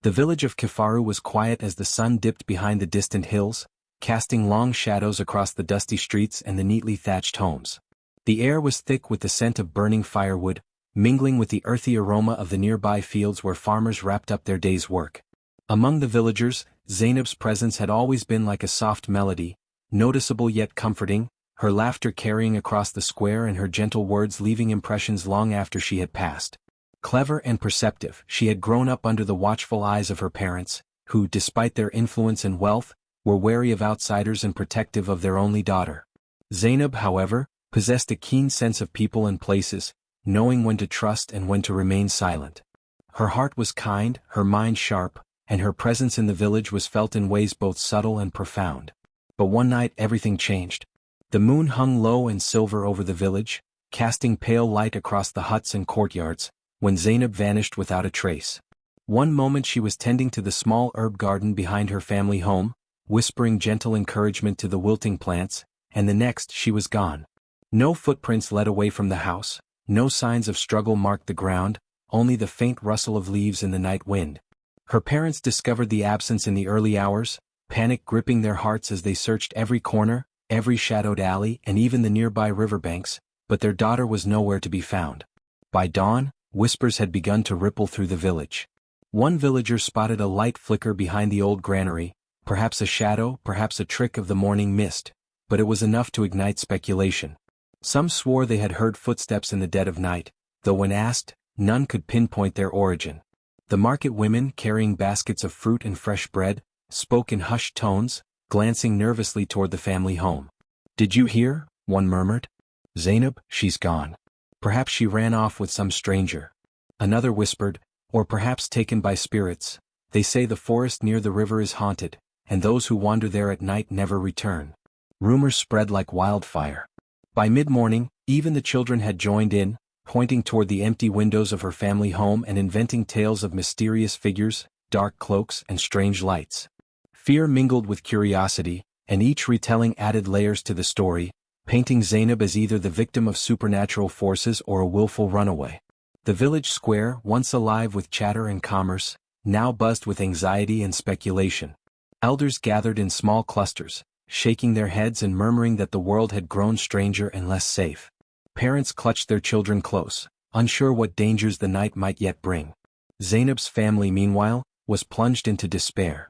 The village of Kifaru was quiet as the sun dipped behind the distant hills, casting long shadows across the dusty streets and the neatly thatched homes. The air was thick with the scent of burning firewood, mingling with the earthy aroma of the nearby fields where farmers wrapped up their day's work. Among the villagers, Zainab's presence had always been like a soft melody, noticeable yet comforting, her laughter carrying across the square and her gentle words leaving impressions long after she had passed. Clever and perceptive, she had grown up under the watchful eyes of her parents, who, despite their influence and wealth, were wary of outsiders and protective of their only daughter. Zainab, however, possessed a keen sense of people and places, knowing when to trust and when to remain silent. Her heart was kind, her mind sharp, and her presence in the village was felt in ways both subtle and profound. But one night everything changed. The moon hung low and silver over the village, casting pale light across the huts and courtyards, when Zainab vanished without a trace. One moment she was tending to the small herb garden behind her family home, whispering gentle encouragement to the wilting plants, and the next she was gone. No footprints led away from the house, no signs of struggle marked the ground, only the faint rustle of leaves in the night wind. Her parents discovered the absence in the early hours, panic gripping their hearts as they searched every corner, every shadowed alley and even the nearby riverbanks, but their daughter was nowhere to be found. By dawn, whispers had begun to ripple through the village. One villager spotted a light flicker behind the old granary, perhaps a shadow, perhaps a trick of the morning mist, but it was enough to ignite speculation. Some swore they had heard footsteps in the dead of night, though when asked, none could pinpoint their origin. The market women, carrying baskets of fruit and fresh bread, spoke in hushed tones, glancing nervously toward the family home. "Did you hear?" one murmured. "Zainab, she's gone. Perhaps she ran off with some stranger." Another whispered, "Or perhaps taken by spirits. They say the forest near the river is haunted, and those who wander there at night never return." Rumors spread like wildfire. By mid-morning, even the children had joined in, pointing toward the empty windows of her family home and inventing tales of mysterious figures, dark cloaks, and strange lights. Fear mingled with curiosity, and each retelling added layers to the story, painting Zainab as either the victim of supernatural forces or a willful runaway. The village square, once alive with chatter and commerce, now buzzed with anxiety and speculation. Elders gathered in small clusters, shaking their heads and murmuring that the world had grown stranger and less safe. Parents clutched their children close, unsure what dangers the night might yet bring. Zainab's family, meanwhile, was plunged into despair.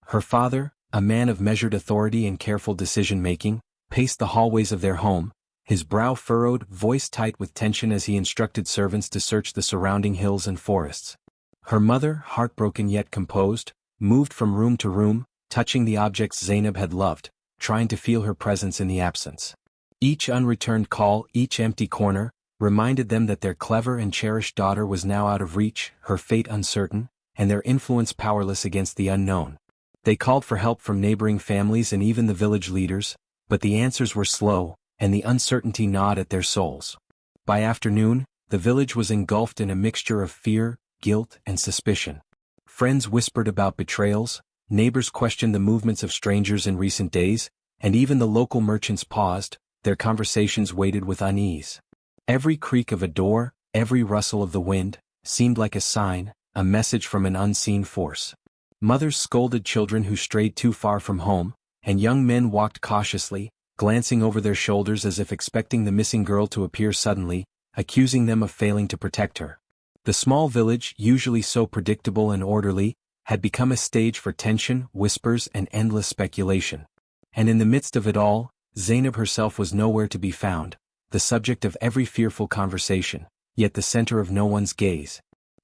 Her father, a man of measured authority and careful decision-making, paced the hallways of their home, his brow furrowed, voice tight with tension as he instructed servants to search the surrounding hills and forests. Her mother, heartbroken yet composed, moved from room to room, touching the objects Zainab had loved, trying to feel her presence in the absence. Each unreturned call, each empty corner, reminded them that their clever and cherished daughter was now out of reach, her fate uncertain, and their influence powerless against the unknown. They called for help from neighboring families and even the village leaders, but the answers were slow, and the uncertainty gnawed at their souls. By afternoon, the village was engulfed in a mixture of fear, guilt, and suspicion. Friends whispered about betrayals, neighbors questioned the movements of strangers in recent days, and even the local merchants paused, their conversations weighted with unease. Every creak of a door, every rustle of the wind, seemed like a sign, a message from an unseen force. Mothers scolded children who strayed too far from home, and young men walked cautiously, glancing over their shoulders as if expecting the missing girl to appear suddenly, accusing them of failing to protect her. The small village, usually so predictable and orderly, had become a stage for tension, whispers, and endless speculation. And in the midst of it all, Zainab herself was nowhere to be found, the subject of every fearful conversation, yet the center of no one's gaze.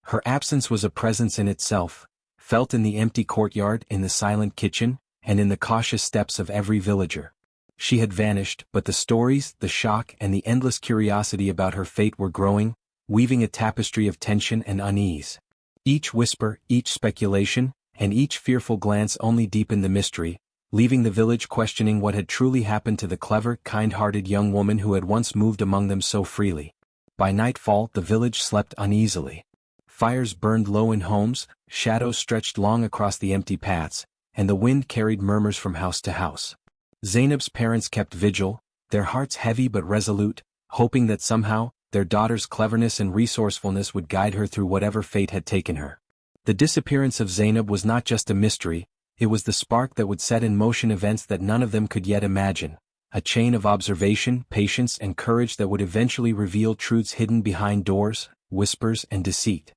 Her absence was a presence in itself, felt in the empty courtyard, in the silent kitchen, and in the cautious steps of every villager. She had vanished, but the stories, the shock, and the endless curiosity about her fate were growing, weaving a tapestry of tension and unease. Each whisper, each speculation, and each fearful glance only deepened the mystery, leaving the village questioning what had truly happened to the clever, kind-hearted young woman who had once moved among them so freely. By nightfall, the village slept uneasily. Fires burned low in homes, shadows stretched long across the empty paths, and the wind carried murmurs from house to house. Zainab's parents kept vigil, their hearts heavy but resolute, hoping that somehow, their daughter's cleverness and resourcefulness would guide her through whatever fate had taken her. The disappearance of Zainab was not just a mystery, it was the spark that would set in motion events that none of them could yet imagine, a chain of observation, patience and courage that would eventually reveal truths hidden behind doors, whispers and deceit.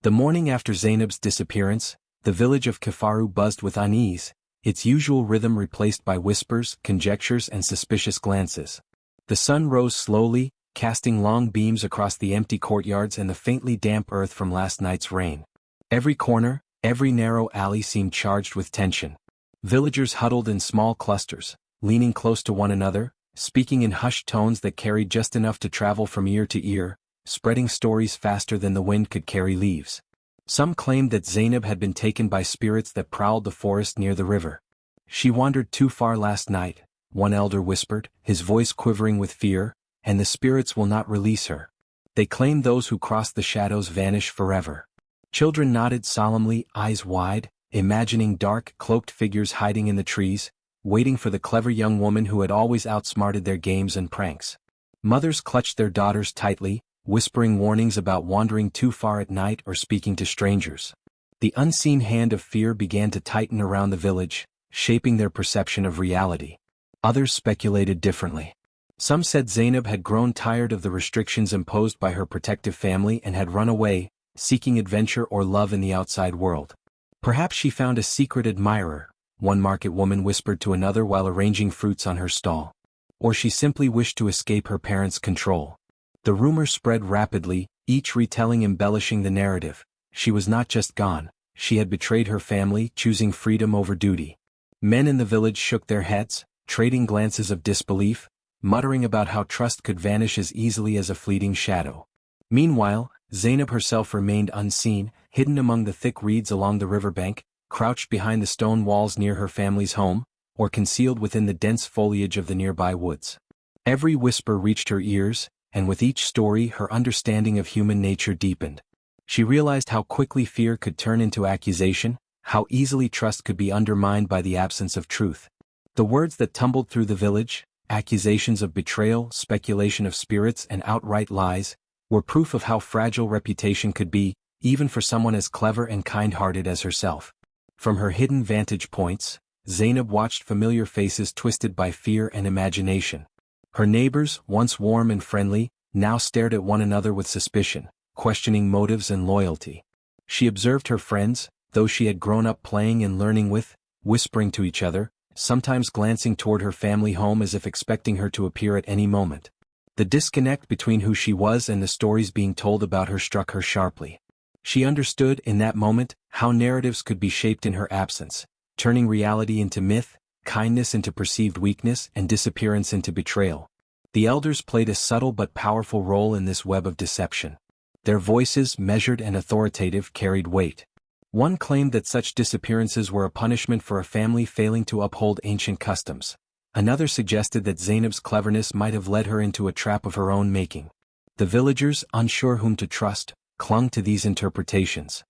The morning after Zainab's disappearance, the village of Kifaru buzzed with unease, its usual rhythm replaced by whispers, conjectures and suspicious glances. The sun rose slowly, casting long beams across the empty courtyards and the faintly damp earth from last night's rain. Every corner, every narrow alley seemed charged with tension. Villagers huddled in small clusters, leaning close to one another, speaking in hushed tones that carried just enough to travel from ear to ear, spreading stories faster than the wind could carry leaves. Some claimed that Zainab had been taken by spirits that prowled the forest near the river. "She wandered too far last night," one elder whispered, his voice quivering with fear, "and the spirits will not release her." They claimed those who cross the shadows vanish forever. Children nodded solemnly, eyes wide, imagining dark, cloaked figures hiding in the trees, waiting for the clever young woman who had always outsmarted their games and pranks. Mothers clutched their daughters tightly, whispering warnings about wandering too far at night or speaking to strangers. The unseen hand of fear began to tighten around the village, shaping their perception of reality. Others speculated differently. Some said Zainab had grown tired of the restrictions imposed by her protective family and had run away, seeking adventure or love in the outside world. Perhaps she found a secret admirer, one market woman whispered to another while arranging fruits on her stall. Or she simply wished to escape her parents' control. The rumor spread rapidly, each retelling embellishing the narrative. She was not just gone, she had betrayed her family, choosing freedom over duty. Men in the village shook their heads, trading glances of disbelief, muttering about how trust could vanish as easily as a fleeting shadow. Meanwhile, Zainab herself remained unseen, hidden among the thick reeds along the riverbank, crouched behind the stone walls near her family's home, or concealed within the dense foliage of the nearby woods. Every whisper reached her ears, and with each story her understanding of human nature deepened. She realized how quickly fear could turn into accusation, how easily trust could be undermined by the absence of truth. The words that tumbled through the village, accusations of betrayal, speculation of spirits and outright lies, were proof of how fragile reputation could be, even for someone as clever and kind-hearted as herself. From her hidden vantage points, Zainab watched familiar faces twisted by fear and imagination. Her neighbors, once warm and friendly, now stared at one another with suspicion, questioning motives and loyalty. She observed her friends, those she had grown up playing and learning with, whispering to each other, sometimes glancing toward her family home as if expecting her to appear at any moment. The disconnect between who she was and the stories being told about her struck her sharply. She understood, in that moment, how narratives could be shaped in her absence, turning reality into myth, kindness into perceived weakness, and disappearance into betrayal. The elders played a subtle but powerful role in this web of deception. Their voices, measured and authoritative, carried weight. One claimed that such disappearances were a punishment for a family failing to uphold ancient customs. Another suggested that Zainab's cleverness might have led her into a trap of her own making. The villagers, unsure whom to trust, clung to these interpretations.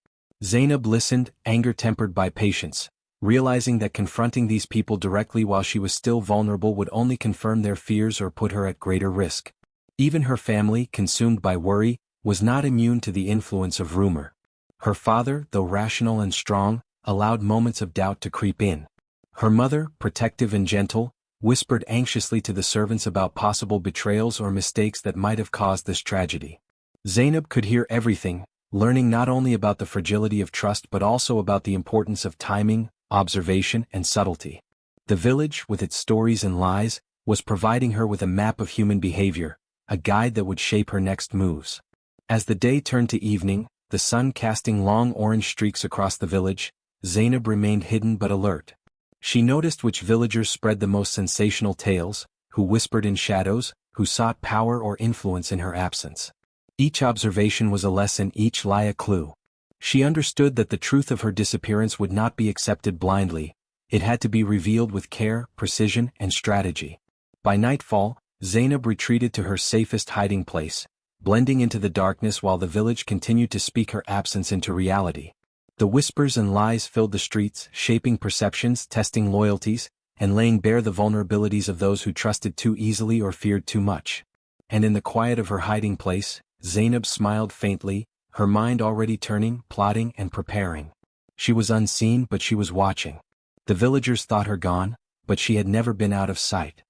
Zainab listened, anger tempered by patience, realizing that confronting these people directly while she was still vulnerable would only confirm their fears or put her at greater risk. Even her family, consumed by worry, was not immune to the influence of rumor. Her father, though rational and strong, allowed moments of doubt to creep in. Her mother, protective and gentle, whispered anxiously to the servants about possible betrayals or mistakes that might have caused this tragedy. Zainab could hear everything, learning not only about the fragility of trust but also about the importance of timing, observation, and subtlety. The village, with its stories and lies, was providing her with a map of human behavior, a guide that would shape her next moves. As the day turned to evening, the sun casting long orange streaks across the village, Zainab remained hidden but alert. She noticed which villagers spread the most sensational tales, who whispered in shadows, who sought power or influence in her absence. Each observation was a lesson, each lie a clue. She understood that the truth of her disappearance would not be accepted blindly. It had to be revealed with care, precision, and strategy. By nightfall, Zainab retreated to her safest hiding place, blending into the darkness while the village continued to speak her absence into reality. The whispers and lies filled the streets, shaping perceptions, testing loyalties, and laying bare the vulnerabilities of those who trusted too easily or feared too much. And in the quiet of her hiding place, Zainab smiled faintly, her mind already turning, plotting, and preparing. She was unseen, but she was watching. The villagers thought her gone, but she had never been out of sight.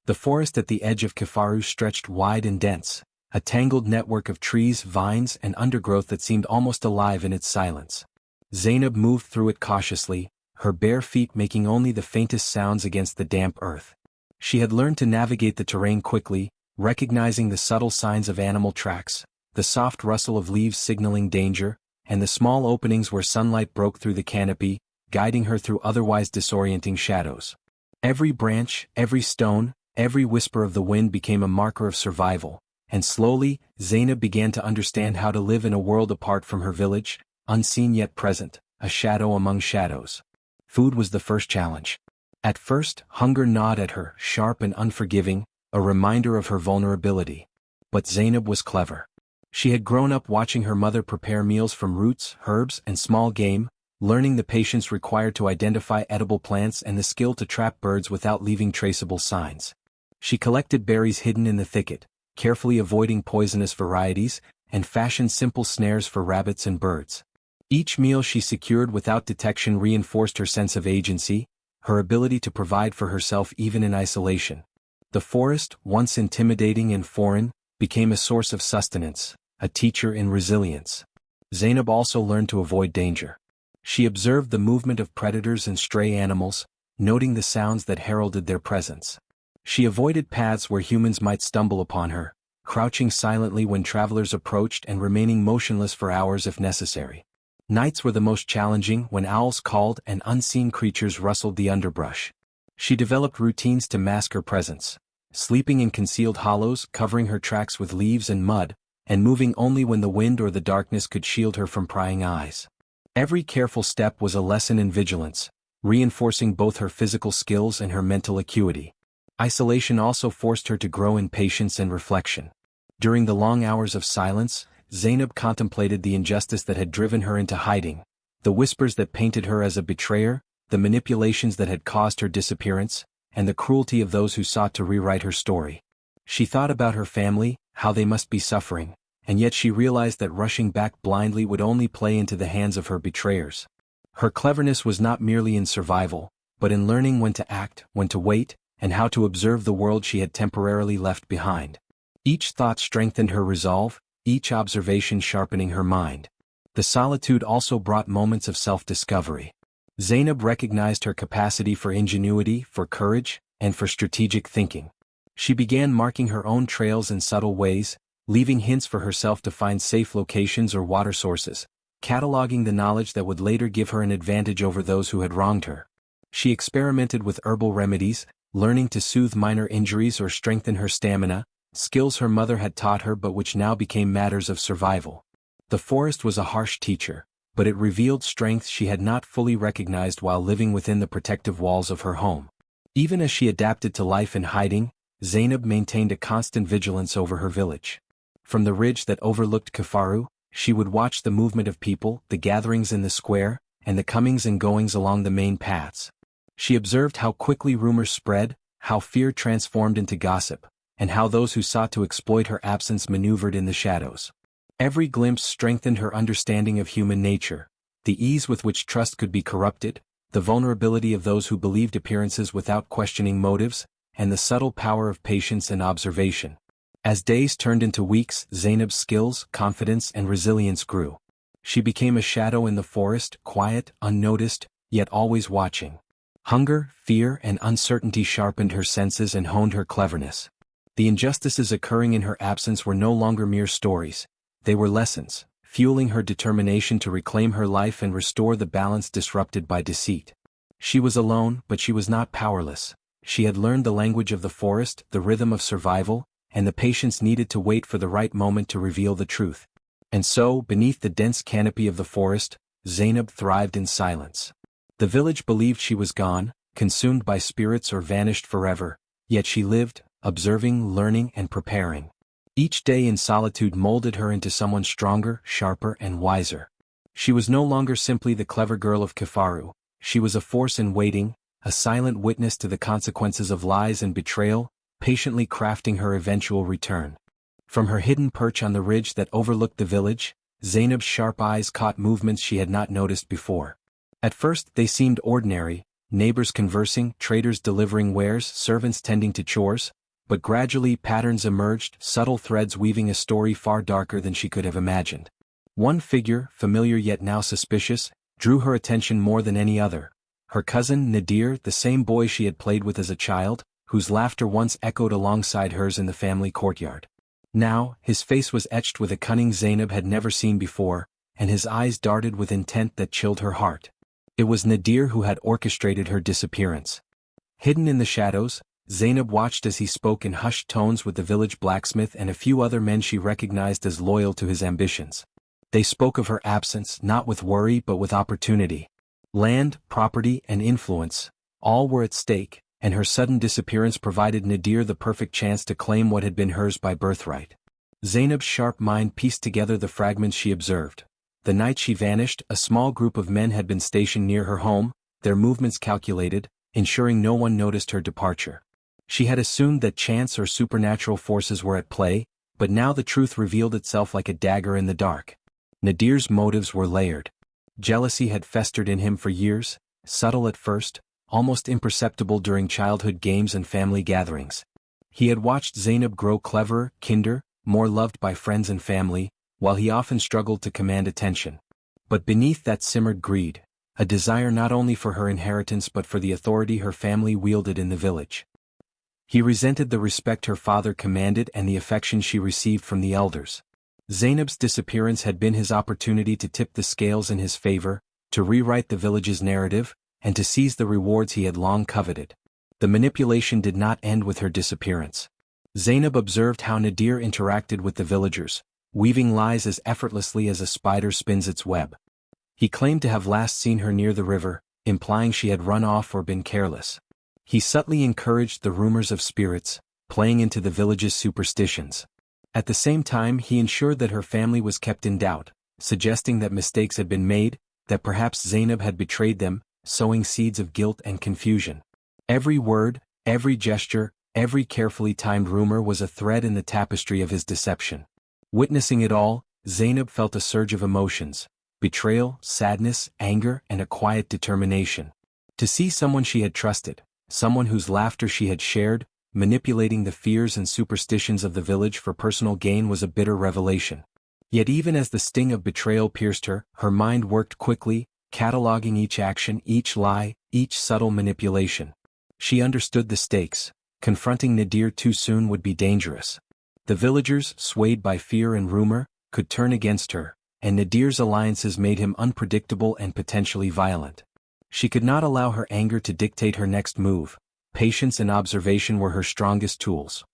The forest at the edge of Kifaru stretched wide and dense, a tangled network of trees, vines, and undergrowth that seemed almost alive in its silence. Zainab moved through it cautiously, her bare feet making only the faintest sounds against the damp earth. She had learned to navigate the terrain quickly, recognizing the subtle signs of animal tracks, the soft rustle of leaves signaling danger, and the small openings where sunlight broke through the canopy, guiding her through otherwise disorienting shadows. Every branch, every stone, every whisper of the wind became a marker of survival, and slowly, Zainab began to understand how to live in a world apart from her village, unseen yet present, a shadow among shadows. Food was the first challenge. At first, hunger gnawed at her, sharp and unforgiving, a reminder of her vulnerability. But Zainab was clever. She had grown up watching her mother prepare meals from roots, herbs, and small game, learning the patience required to identify edible plants and the skill to trap birds without leaving traceable signs. She collected berries hidden in the thicket, carefully avoiding poisonous varieties, and fashioned simple snares for rabbits and birds. Each meal she secured without detection reinforced her sense of agency, her ability to provide for herself even in isolation. The forest, once intimidating and foreign, became a source of sustenance, a teacher in resilience. Zainab also learned to avoid danger. She observed the movement of predators and stray animals, noting the sounds that heralded their presence. She avoided paths where humans might stumble upon her, crouching silently when travelers approached and remaining motionless for hours if necessary. Nights were the most challenging when owls called and unseen creatures rustled the underbrush. She developed routines to mask her presence, sleeping in concealed hollows, covering her tracks with leaves and mud, and moving only when the wind or the darkness could shield her from prying eyes. Every careful step was a lesson in vigilance, reinforcing both her physical skills and her mental acuity. Isolation also forced her to grow in patience and reflection. During the long hours of silence, Zainab contemplated the injustice that had driven her into hiding, the whispers that painted her as a betrayer, the manipulations that had caused her disappearance, and the cruelty of those who sought to rewrite her story. She thought about her family, how they must be suffering, and yet she realized that rushing back blindly would only play into the hands of her betrayers. Her cleverness was not merely in survival, but in learning when to act, when to wait, and how to observe the world she had temporarily left behind. Each thought strengthened her resolve, each observation sharpening her mind. The solitude also brought moments of self-discovery. Zainab recognized her capacity for ingenuity, for courage, and for strategic thinking. She began marking her own trails in subtle ways, leaving hints for herself to find safe locations or water sources, cataloging the knowledge that would later give her an advantage over those who had wronged her. She experimented with herbal remedies, learning to soothe minor injuries or strengthen her stamina, skills her mother had taught her but which now became matters of survival. The forest was a harsh teacher, but it revealed strengths she had not fully recognized while living within the protective walls of her home. Even as she adapted to life in hiding, Zainab maintained a constant vigilance over her village. From the ridge that overlooked Kifaru, she would watch the movement of people, the gatherings in the square, and the comings and goings along the main paths. She observed how quickly rumors spread, how fear transformed into gossip, and how those who sought to exploit her absence maneuvered in the shadows. Every glimpse strengthened her understanding of human nature, the ease with which trust could be corrupted, the vulnerability of those who believed appearances without questioning motives, and the subtle power of patience and observation. As days turned into weeks, Zainab's skills, confidence, and resilience grew. She became a shadow in the forest, quiet, unnoticed, yet always watching. Hunger, fear, and uncertainty sharpened her senses and honed her cleverness. The injustices occurring in her absence were no longer mere stories. They were lessons, fueling her determination to reclaim her life and restore the balance disrupted by deceit. She was alone, but she was not powerless. She had learned the language of the forest, the rhythm of survival, and the patience needed to wait for the right moment to reveal the truth. And so, beneath the dense canopy of the forest, Zainab thrived in silence. The village believed she was gone, consumed by spirits or vanished forever, yet she lived, observing, learning, and preparing. Each day in solitude molded her into someone stronger, sharper, and wiser. She was no longer simply the clever girl of Kifaru. She was a force in waiting, a silent witness to the consequences of lies and betrayal, patiently crafting her eventual return. From her hidden perch on the ridge that overlooked the village, Zainab's sharp eyes caught movements she had not noticed before. At first they seemed ordinary, neighbors conversing, traders delivering wares, servants tending to chores, but gradually patterns emerged, subtle threads weaving a story far darker than she could have imagined. One figure, familiar yet now suspicious, drew her attention more than any other. Her cousin Nadir, the same boy she had played with as a child, whose laughter once echoed alongside hers in the family courtyard. Now, his face was etched with a cunning Zainab had never seen before, and his eyes darted with intent that chilled her heart. It was Nadir who had orchestrated her disappearance. Hidden in the shadows, Zainab watched as he spoke in hushed tones with the village blacksmith and a few other men she recognized as loyal to his ambitions. They spoke of her absence not with worry but with opportunity. Land, property, and influence, all were at stake, and her sudden disappearance provided Nadir the perfect chance to claim what had been hers by birthright. Zainab's sharp mind pieced together the fragments she observed. The night she vanished, a small group of men had been stationed near her home, their movements calculated, ensuring no one noticed her departure. She had assumed that chance or supernatural forces were at play, but now the truth revealed itself like a dagger in the dark. Nadir's motives were layered. Jealousy had festered in him for years, subtle at first, almost imperceptible during childhood games and family gatherings. He had watched Zainab grow cleverer, kinder, more loved by friends and family, while he often struggled to command attention. But beneath that simmered greed, a desire not only for her inheritance but for the authority her family wielded in the village. He resented the respect her father commanded and the affection she received from the elders. Zainab's disappearance had been his opportunity to tip the scales in his favor, to rewrite the village's narrative, and to seize the rewards he had long coveted. The manipulation did not end with her disappearance. Zainab observed how Nadir interacted with the villagers, weaving lies as effortlessly as a spider spins its web. He claimed to have last seen her near the river, implying she had run off or been careless. He subtly encouraged the rumors of spirits, playing into the village's superstitions. At the same time he ensured that her family was kept in doubt, suggesting that mistakes had been made, that perhaps Zainab had betrayed them, sowing seeds of guilt and confusion. Every word, every gesture, every carefully timed rumor was a thread in the tapestry of his deception. Witnessing it all, Zainab felt a surge of emotions: betrayal, sadness, anger, and a quiet determination. To see someone she had trusted, someone whose laughter she had shared, manipulating the fears and superstitions of the village for personal gain was a bitter revelation. Yet even as the sting of betrayal pierced her, her mind worked quickly, cataloging each action, each lie, each subtle manipulation. She understood the stakes. Confronting Nadir too soon would be dangerous. The villagers, swayed by fear and rumor, could turn against her, and Nadir's alliances made him unpredictable and potentially violent. She could not allow her anger to dictate her next move. Patience and observation were her strongest tools.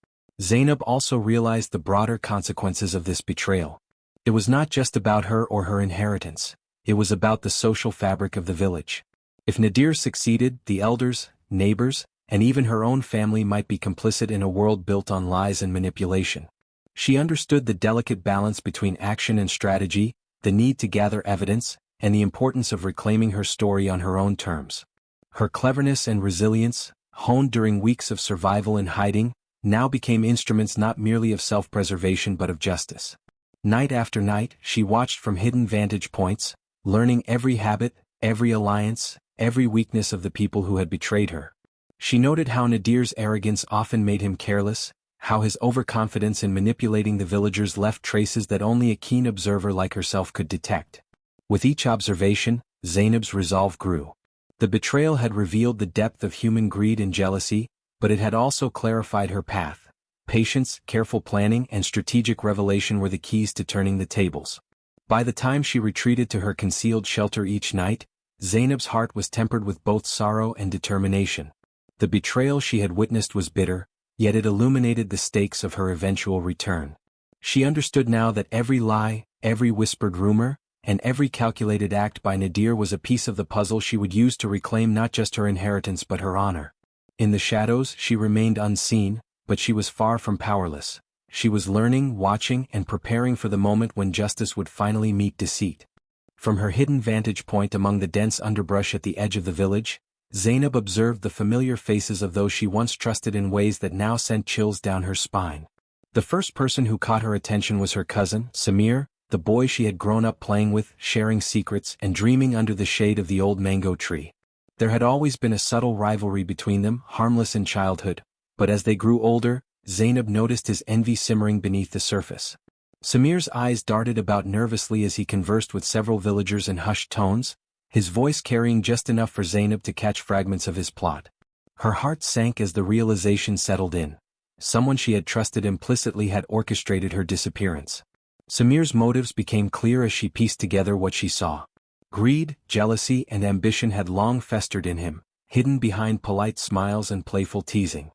Zainab also realized the broader consequences of this betrayal. It was not just about her or her inheritance. It was about the social fabric of the village. If Nadir succeeded, the elders, neighbors, and even her own family might be complicit in a world built on lies and manipulation. She understood the delicate balance between action and strategy, the need to gather evidence, and the importance of reclaiming her story on her own terms. Her cleverness and resilience, honed during weeks of survival and hiding, now became instruments not merely of self-preservation but of justice. Night after night, she watched from hidden vantage points, learning every habit, every alliance, every weakness of the people who had betrayed her. She noted how Nadir's arrogance often made him careless, how his overconfidence in manipulating the villagers left traces that only a keen observer like herself could detect. With each observation, Zainab's resolve grew. The betrayal had revealed the depth of human greed and jealousy, but it had also clarified her path. Patience, careful planning, and strategic revelation were the keys to turning the tables. By the time she retreated to her concealed shelter each night, Zainab's heart was tempered with both sorrow and determination. The betrayal she had witnessed was bitter, yet it illuminated the stakes of her eventual return. She understood now that every lie, every whispered rumor, and every calculated act by Nadir was a piece of the puzzle she would use to reclaim not just her inheritance but her honor. In the shadows she remained unseen, but she was far from powerless. She was learning, watching, and preparing for the moment when justice would finally meet deceit. From her hidden vantage point among the dense underbrush at the edge of the village, Zainab observed the familiar faces of those she once trusted in ways that now sent chills down her spine. The first person who caught her attention was her cousin, Samir, the boy she had grown up playing with, sharing secrets and dreaming under the shade of the old mango tree. There had always been a subtle rivalry between them, harmless in childhood, but as they grew older, Zainab noticed his envy simmering beneath the surface. Samir's eyes darted about nervously as he conversed with several villagers in hushed tones, his voice carrying just enough for Zainab to catch fragments of his plot. Her heart sank as the realization settled in. Someone she had trusted implicitly had orchestrated her disappearance. Samir's motives became clear as she pieced together what she saw. Greed, jealousy and ambition had long festered in him, hidden behind polite smiles and playful teasing.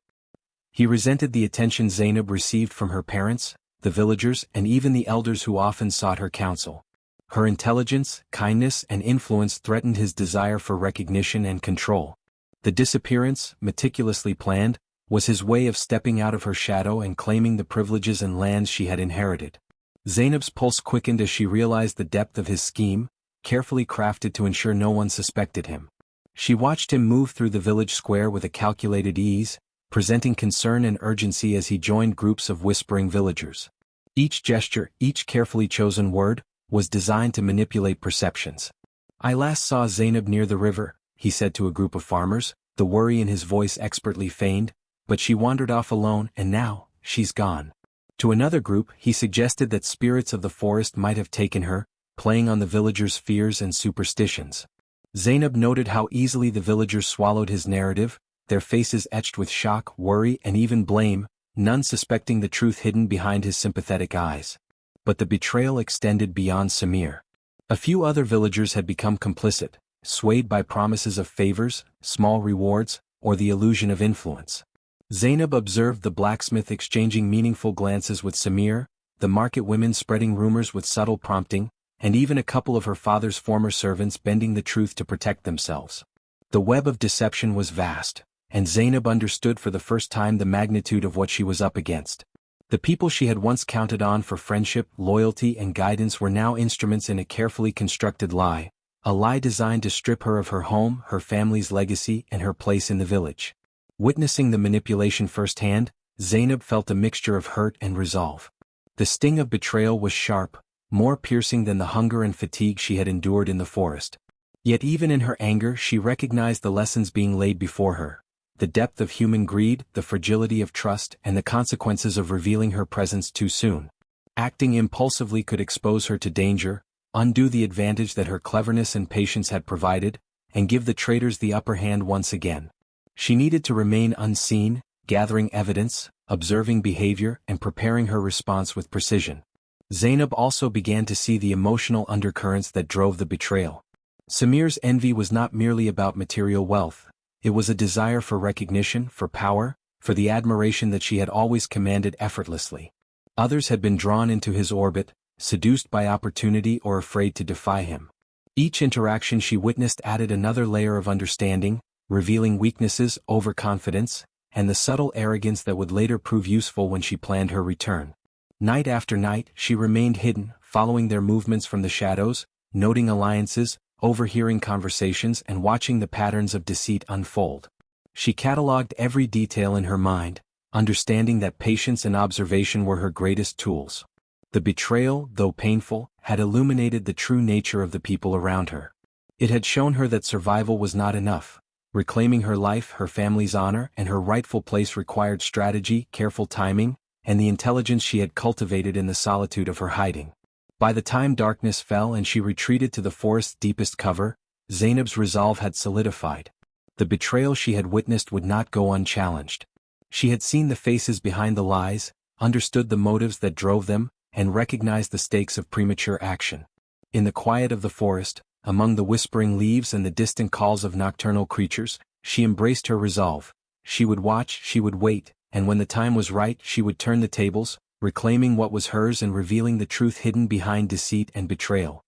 He resented the attention Zainab received from her parents, the villagers and even the elders who often sought her counsel. Her intelligence, kindness and influence threatened his desire for recognition and control. The disappearance, meticulously planned, was his way of stepping out of her shadow and claiming the privileges and lands she had inherited. Zainab's pulse quickened as she realized the depth of his scheme, carefully crafted to ensure no one suspected him. She watched him move through the village square with a calculated ease, presenting concern and urgency as he joined groups of whispering villagers. Each gesture, each carefully chosen word, was designed to manipulate perceptions. "I last saw Zainab near the river," he said to a group of farmers, the worry in his voice expertly feigned, "but she wandered off alone and now, she's gone." To another group, he suggested that spirits of the forest might have taken her, playing on the villagers' fears and superstitions. Zainab noted how easily the villagers swallowed his narrative, their faces etched with shock, worry and even blame, none suspecting the truth hidden behind his sympathetic eyes. But the betrayal extended beyond Samir. A few other villagers had become complicit, swayed by promises of favors, small rewards, or the illusion of influence. Zainab observed the blacksmith exchanging meaningful glances with Samir, the market women spreading rumors with subtle prompting, and even a couple of her father's former servants bending the truth to protect themselves. The web of deception was vast, and Zainab understood for the first time the magnitude of what she was up against. The people she had once counted on for friendship, loyalty and guidance were now instruments in a carefully constructed lie, a lie designed to strip her of her home, her family's legacy and her place in the village. Witnessing the manipulation firsthand, Zainab felt a mixture of hurt and resolve. The sting of betrayal was sharp, more piercing than the hunger and fatigue she had endured in the forest. Yet even in her anger she recognized the lessons being laid before her. The depth of human greed, the fragility of trust, and the consequences of revealing her presence too soon. Acting impulsively could expose her to danger, undo the advantage that her cleverness and patience had provided, and give the traitors the upper hand once again. She needed to remain unseen, gathering evidence, observing behavior, and preparing her response with precision. Zainab also began to see the emotional undercurrents that drove the betrayal. Samir's envy was not merely about material wealth. It was a desire for recognition, for power, for the admiration that she had always commanded effortlessly. Others had been drawn into his orbit, seduced by opportunity or afraid to defy him. Each interaction she witnessed added another layer of understanding, revealing weaknesses, overconfidence, and the subtle arrogance that would later prove useful when she planned her return. Night after night, she remained hidden, following their movements from the shadows, noting alliances, overhearing conversations and watching the patterns of deceit unfold. She catalogued every detail in her mind, understanding that patience and observation were her greatest tools. The betrayal, though painful, had illuminated the true nature of the people around her. It had shown her that survival was not enough. Reclaiming her life, her family's honor, and her rightful place required strategy, careful timing, and the intelligence she had cultivated in the solitude of her hiding. By the time darkness fell and she retreated to the forest's deepest cover, Zainab's resolve had solidified. The betrayal she had witnessed would not go unchallenged. She had seen the faces behind the lies, understood the motives that drove them, and recognized the stakes of premature action. In the quiet of the forest, among the whispering leaves and the distant calls of nocturnal creatures, she embraced her resolve. She would watch, she would wait, and when the time was right she would turn the tables, reclaiming what was hers and revealing the truth hidden behind deceit and betrayal.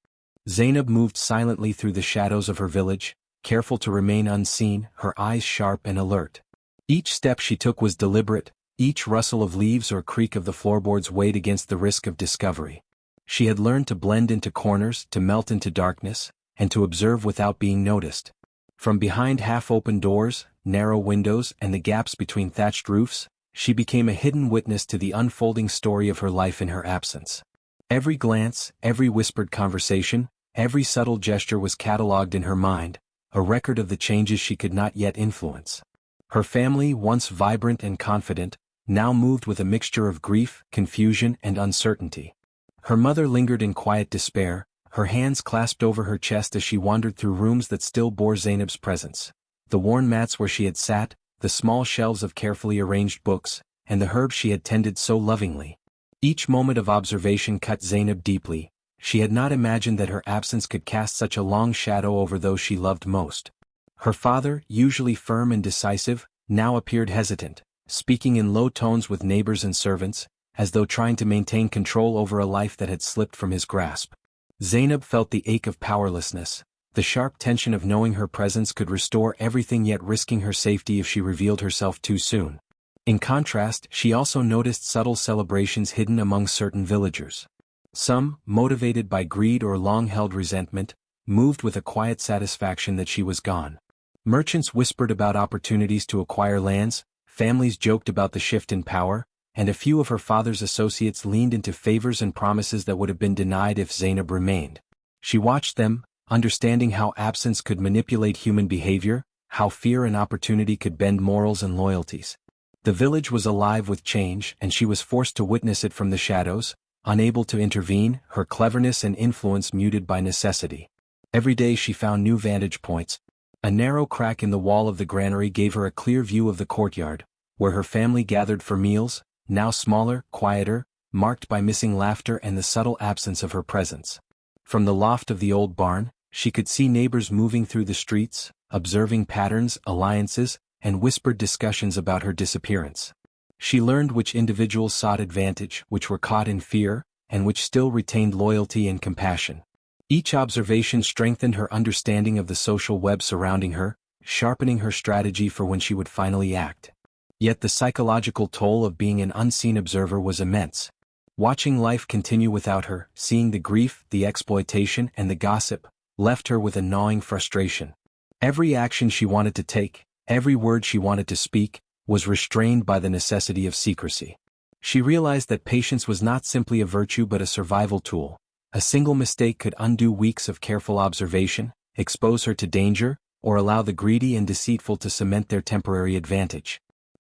Zainab moved silently through the shadows of her village, careful to remain unseen, her eyes sharp and alert. Each step she took was deliberate, each rustle of leaves or creak of the floorboards weighed against the risk of discovery. She had learned to blend into corners, to melt into darkness, and to observe without being noticed. From behind half-open doors, narrow windows, and the gaps between thatched roofs, she became a hidden witness to the unfolding story of her life in her absence. Every glance, every whispered conversation, every subtle gesture was catalogued in her mind, a record of the changes she could not yet influence. Her family, once vibrant and confident, now moved with a mixture of grief, confusion, and uncertainty. Her mother lingered in quiet despair, her hands clasped over her chest as she wandered through rooms that still bore Zainab's presence. The worn mats where she had sat, the small shelves of carefully arranged books, and the herbs she had tended so lovingly. Each moment of observation cut Zainab deeply. She had not imagined that her absence could cast such a long shadow over those she loved most. Her father, usually firm and decisive, now appeared hesitant, speaking in low tones with neighbors and servants, as though trying to maintain control over a life that had slipped from his grasp. Zainab felt the ache of powerlessness, the sharp tension of knowing her presence could restore everything yet risking her safety if she revealed herself too soon. In contrast, she also noticed subtle celebrations hidden among certain villagers. Some, motivated by greed or long-held resentment, moved with a quiet satisfaction that she was gone. Merchants whispered about opportunities to acquire lands, families joked about the shift in power, and a few of her father's associates leaned into favors and promises that would have been denied if Zainab remained. She watched them, understanding how absence could manipulate human behavior, how fear and opportunity could bend morals and loyalties. The village was alive with change, and she was forced to witness it from the shadows, unable to intervene, her cleverness and influence muted by necessity. Every day she found new vantage points. A narrow crack in the wall of the granary gave her a clear view of the courtyard, where her family gathered for meals, now smaller, quieter, marked by missing laughter and the subtle absence of her presence. From the loft of the old barn, she could see neighbors moving through the streets, observing patterns, alliances, and whispered discussions about her disappearance. She learned which individuals sought advantage, which were caught in fear, and which still retained loyalty and compassion. Each observation strengthened her understanding of the social web surrounding her, sharpening her strategy for when she would finally act. Yet the psychological toll of being an unseen observer was immense. Watching life continue without her, seeing the grief, the exploitation, and the gossip, left her with a gnawing frustration. Every action she wanted to take, every word she wanted to speak, was restrained by the necessity of secrecy. She realized that patience was not simply a virtue but a survival tool. A single mistake could undo weeks of careful observation, expose her to danger, or allow the greedy and deceitful to cement their temporary advantage.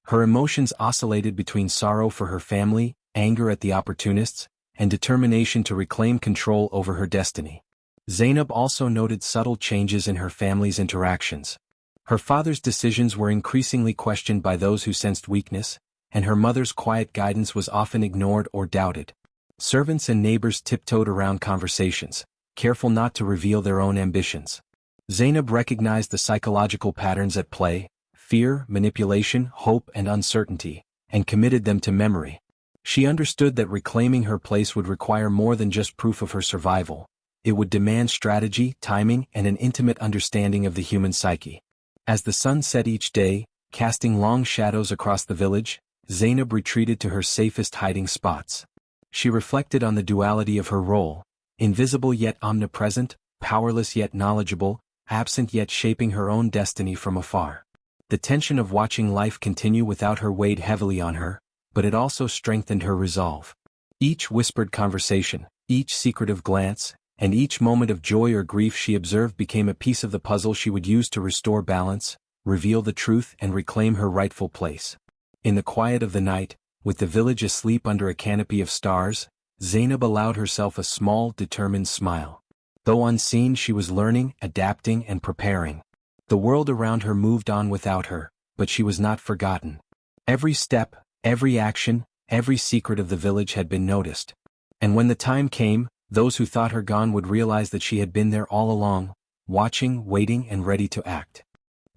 Her emotions oscillated between sorrow for her family, anger at the opportunists, and determination to reclaim control over her destiny. Zainab also noted subtle changes in her family's interactions. Her father's decisions were increasingly questioned by those who sensed weakness, and her mother's quiet guidance was often ignored or doubted. Servants and neighbors tiptoed around conversations, careful not to reveal their own ambitions. Zainab recognized the psychological patterns at play: fear, manipulation, hope, and uncertainty, and committed them to memory. She understood that reclaiming her place would require more than just proof of her survival. It would demand strategy, timing, and an intimate understanding of the human psyche. As the sun set each day, casting long shadows across the village, Zainab retreated to her safest hiding spots. She reflected on the duality of her role: invisible yet omnipresent, powerless yet knowledgeable, absent yet shaping her own destiny from afar. The tension of watching life continue without her weighed heavily on her, but it also strengthened her resolve. Each whispered conversation, each secretive glance, and each moment of joy or grief she observed became a piece of the puzzle she would use to restore balance, reveal the truth, and reclaim her rightful place. In the quiet of the night, with the village asleep under a canopy of stars, Zainab allowed herself a small, determined smile. Though unseen, she was learning, adapting, and preparing. The world around her moved on without her, but she was not forgotten. Every step, every action, every secret of the village had been noticed. And when the time came, those who thought her gone would realize that she had been there all along, watching, waiting, and ready to act.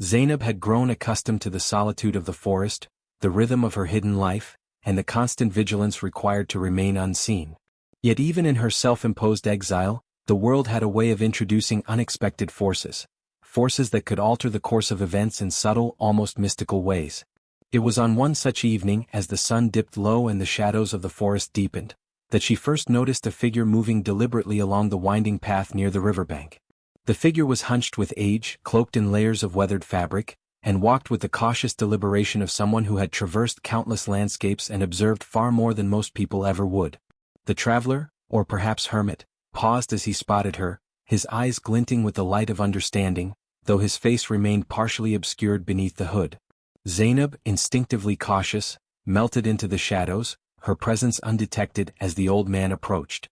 Zainab had grown accustomed to the solitude of the forest, the rhythm of her hidden life, and the constant vigilance required to remain unseen. Yet even in her self-imposed exile, the world had a way of introducing unexpected forces that could alter the course of events in subtle, almost mystical ways. It was on one such evening, as the sun dipped low and the shadows of the forest deepened, that she first noticed a figure moving deliberately along the winding path near the riverbank. The figure was hunched with age, cloaked in layers of weathered fabric, and walked with the cautious deliberation of someone who had traversed countless landscapes and observed far more than most people ever would. The traveler, or perhaps hermit, paused as he spotted her, his eyes glinting with the light of understanding, though his face remained partially obscured beneath the hood. Zainab, instinctively cautious, melted into the shadows, her presence undetected as the old man approached.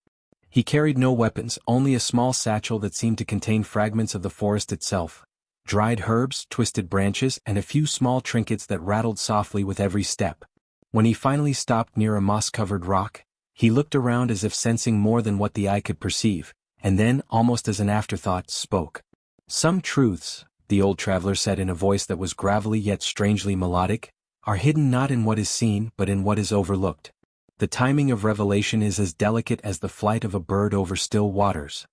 He carried no weapons, only a small satchel that seemed to contain fragments of the forest itself, dried herbs, twisted branches, and a few small trinkets that rattled softly with every step. When he finally stopped near a moss-covered rock, he looked around as if sensing more than what the eye could perceive, and then, almost as an afterthought, spoke. "Some truths," the old traveler said in a voice that was gravelly yet strangely melodic, "are hidden not in what is seen but in what is overlooked. The timing of revelation is as delicate as the flight of a bird over still waters."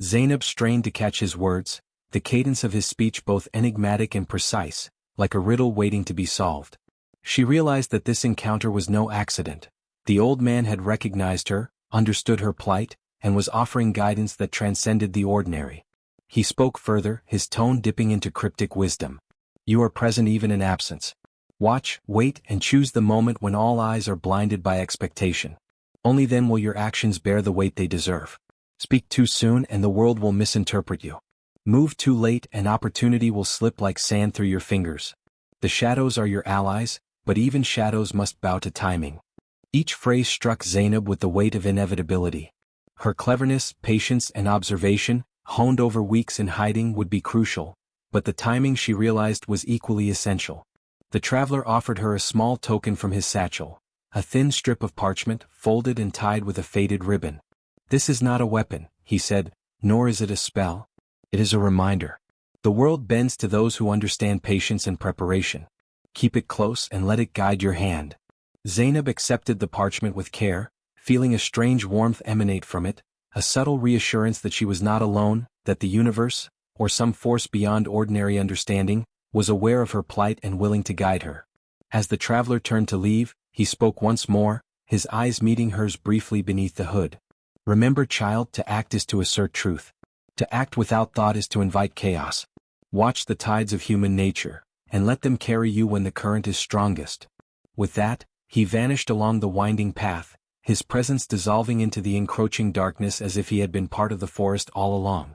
Zainab strained to catch his words, the cadence of his speech both enigmatic and precise, like a riddle waiting to be solved. She realized that this encounter was no accident. The old man had recognized her, understood her plight, and was offering guidance that transcended the ordinary. He spoke further, his tone dipping into cryptic wisdom. "You are present even in absence. Watch, wait, and choose the moment when all eyes are blinded by expectation. Only then will your actions bear the weight they deserve. Speak too soon and the world will misinterpret you. Move too late and opportunity will slip like sand through your fingers. The shadows are your allies, but even shadows must bow to timing." Each phrase struck Zainab with the weight of inevitability. Her cleverness, patience, and observation, honed over weeks in hiding, would be crucial, but the timing, she realized, was equally essential. The traveler offered her a small token from his satchel, a thin strip of parchment, folded and tied with a faded ribbon. "This is not a weapon," he said, "nor is it a spell. It is a reminder. The world bends to those who understand patience and preparation. Keep it close and let it guide your hand." Zainab accepted the parchment with care, feeling a strange warmth emanate from it, a subtle reassurance that she was not alone, that the universe, or some force beyond ordinary understanding, was aware of her plight and willing to guide her. As the traveler turned to leave, he spoke once more, his eyes meeting hers briefly beneath the hood. "Remember, child, to act is to assert truth. To act without thought is to invite chaos. Watch the tides of human nature, and let them carry you when the current is strongest." With that, he vanished along the winding path, his presence dissolving into the encroaching darkness as if he had been part of the forest all along.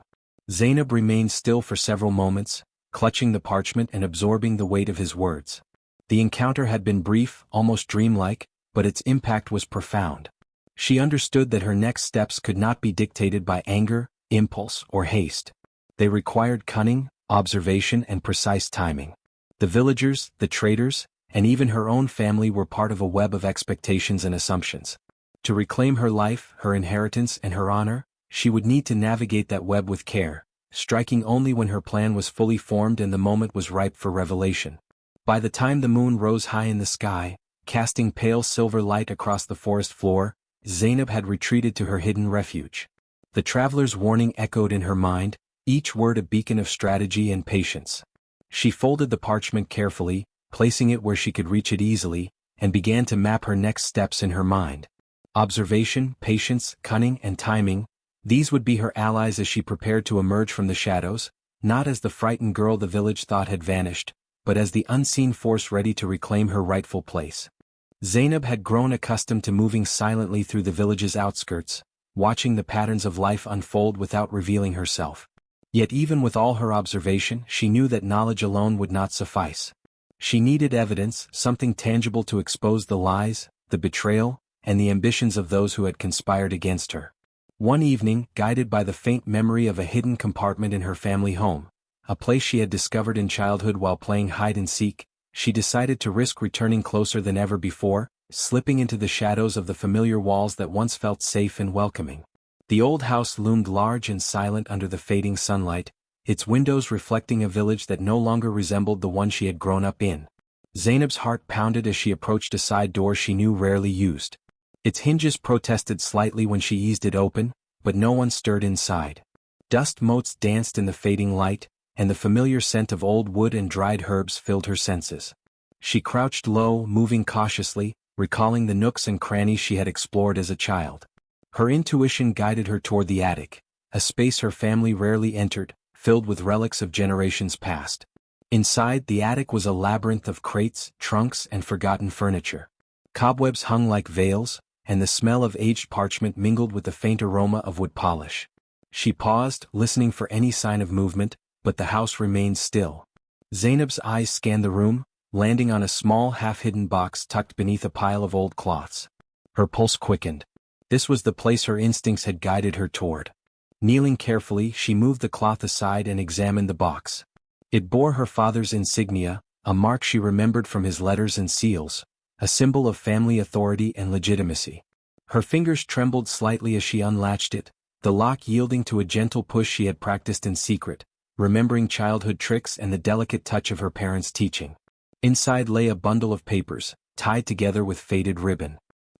Zainab remained still for several moments, clutching the parchment and absorbing the weight of his words. The encounter had been brief, almost dreamlike, but its impact was profound. She understood that her next steps could not be dictated by anger, impulse, or haste. They required cunning, observation, and precise timing. The villagers, the traders, and even her own family were part of a web of expectations and assumptions. To reclaim her life, her inheritance, and her honor, she would need to navigate that web with care, striking only when her plan was fully formed and the moment was ripe for revelation. By the time the moon rose high in the sky, casting pale silver light across the forest floor, Zainab had retreated to her hidden refuge. The traveler's warning echoed in her mind, each word a beacon of strategy and patience. She folded the parchment carefully, placing it where she could reach it easily, and began to map her next steps in her mind. Observation, patience, cunning, and timing, these would be her allies as she prepared to emerge from the shadows, not as the frightened girl the village thought had vanished, but as the unseen force ready to reclaim her rightful place. Zainab had grown accustomed to moving silently through the village's outskirts, watching the patterns of life unfold without revealing herself. Yet even with all her observation, she knew that knowledge alone would not suffice. She needed evidence, something tangible to expose the lies, the betrayal, and the ambitions of those who had conspired against her. One evening, guided by the faint memory of a hidden compartment in her family home, a place she had discovered in childhood while playing hide-and-seek, she decided to risk returning closer than ever before, slipping into the shadows of the familiar walls that once felt safe and welcoming. The old house loomed large and silent under the fading sunlight, its windows reflecting a village that no longer resembled the one she had grown up in. Zainab's heart pounded as she approached a side door she knew rarely used. Its hinges protested slightly when she eased it open, but no one stirred inside. Dust motes danced in the fading light, and the familiar scent of old wood and dried herbs filled her senses. She crouched low, moving cautiously, recalling the nooks and crannies she had explored as a child. Her intuition guided her toward the attic, a space her family rarely entered, filled with relics of generations past. Inside, the attic was a labyrinth of crates, trunks, and forgotten furniture. Cobwebs hung like veils, and the smell of aged parchment mingled with the faint aroma of wood polish. She paused, listening for any sign of movement, but the house remained still. Zainab's eyes scanned the room, landing on a small half-hidden box tucked beneath a pile of old cloths. Her pulse quickened. This was the place her instincts had guided her toward. Kneeling carefully, she moved the cloth aside and examined the box. It bore her father's insignia, a mark she remembered from his letters and seals, a symbol of family authority and legitimacy. Her fingers trembled slightly as she unlatched it, the lock yielding to a gentle push she had practiced in secret, remembering childhood tricks and the delicate touch of her parents' teaching. Inside lay a bundle of papers, tied together with faded ribbon.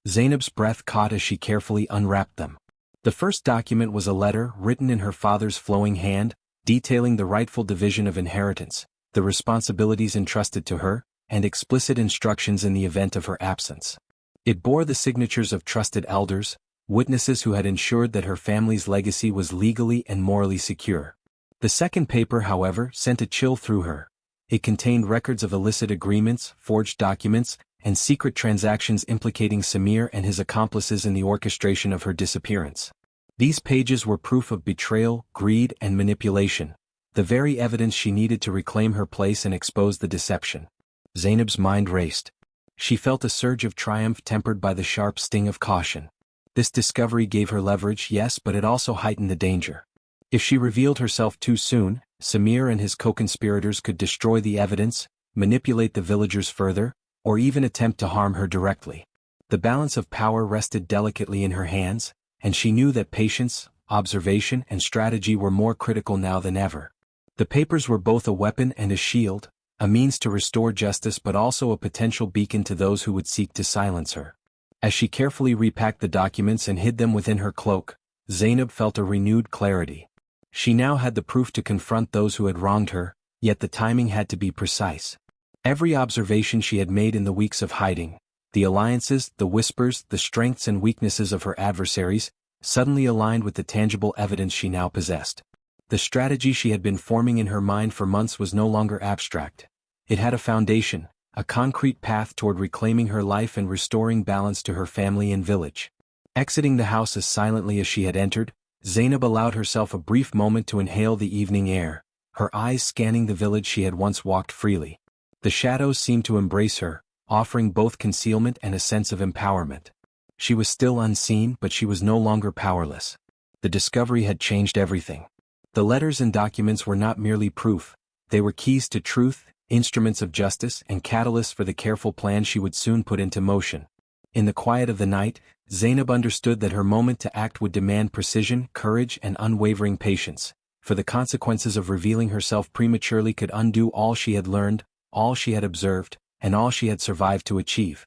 Zainab's breath caught as she carefully unwrapped them. The first document was a letter written in her father's flowing hand, detailing the rightful division of inheritance, the responsibilities entrusted to her, and explicit instructions in the event of her absence. It bore the signatures of trusted elders, witnesses who had ensured that her family's legacy was legally and morally secure. The second paper, however, sent a chill through her. It contained records of illicit agreements, forged documents, and secret transactions implicating Samir and his accomplices in the orchestration of her disappearance. These pages were proof of betrayal, greed, and manipulation, the very evidence she needed to reclaim her place and expose the deception. Zainab's mind raced. She felt a surge of triumph tempered by the sharp sting of caution. This discovery gave her leverage, yes, but it also heightened the danger. If she revealed herself too soon, Samir and his co-conspirators could destroy the evidence, manipulate the villagers further, or even attempt to harm her directly. The balance of power rested delicately in her hands, and she knew that patience, observation, and strategy were more critical now than ever. The papers were both a weapon and a shield, a means to restore justice but also a potential beacon to those who would seek to silence her. As she carefully repacked the documents and hid them within her cloak, Zainab felt a renewed clarity. She now had the proof to confront those who had wronged her, yet the timing had to be precise. Every observation she had made in the weeks of hiding, the alliances, the whispers, the strengths and weaknesses of her adversaries, suddenly aligned with the tangible evidence she now possessed. The strategy she had been forming in her mind for months was no longer abstract. It had a foundation, a concrete path toward reclaiming her life and restoring balance to her family and village. Exiting the house as silently as she had entered, Zainab allowed herself a brief moment to inhale the evening air, her eyes scanning the village she had once walked freely. The shadows seemed to embrace her, offering both concealment and a sense of empowerment. She was still unseen, but she was no longer powerless. The discovery had changed everything. The letters and documents were not merely proof, they were keys to truth, instruments of justice, and catalysts for the careful plan she would soon put into motion. In the quiet of the night, Zainab understood that her moment to act would demand precision, courage, and unwavering patience, for the consequences of revealing herself prematurely could undo all she had learned, all she had observed, and all she had survived to achieve.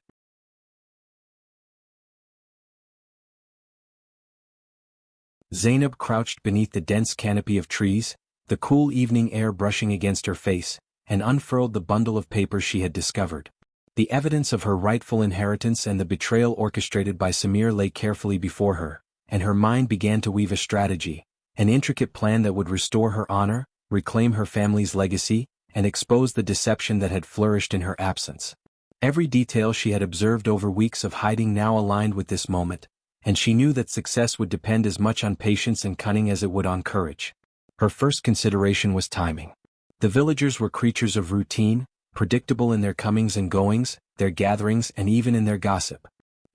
Zainab crouched beneath the dense canopy of trees, the cool evening air brushing against her face, and unfurled the bundle of papers she had discovered. The evidence of her rightful inheritance and the betrayal orchestrated by Samir lay carefully before her, and her mind began to weave a strategy, an intricate plan that would restore her honor, reclaim her family's legacy, and expose the deception that had flourished in her absence. Every detail she had observed over weeks of hiding now aligned with this moment, and she knew that success would depend as much on patience and cunning as it would on courage. Her first consideration was timing. The villagers were creatures of routine, predictable in their comings and goings, their gatherings, and even in their gossip.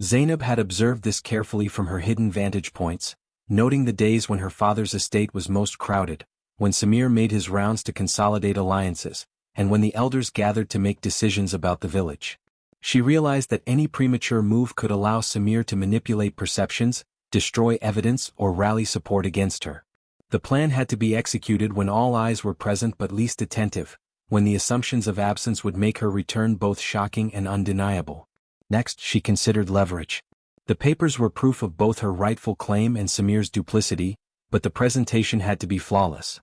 Zainab had observed this carefully from her hidden vantage points, noting the days when her father's estate was most crowded, when Samir made his rounds to consolidate alliances, and when the elders gathered to make decisions about the village. She realized that any premature move could allow Samir to manipulate perceptions, destroy evidence, or rally support against her. The plan had to be executed when all eyes were present but least attentive, when the assumptions of absence would make her return both shocking and undeniable. Next, she considered leverage. The papers were proof of both her rightful claim and Samir's duplicity, but the presentation had to be flawless.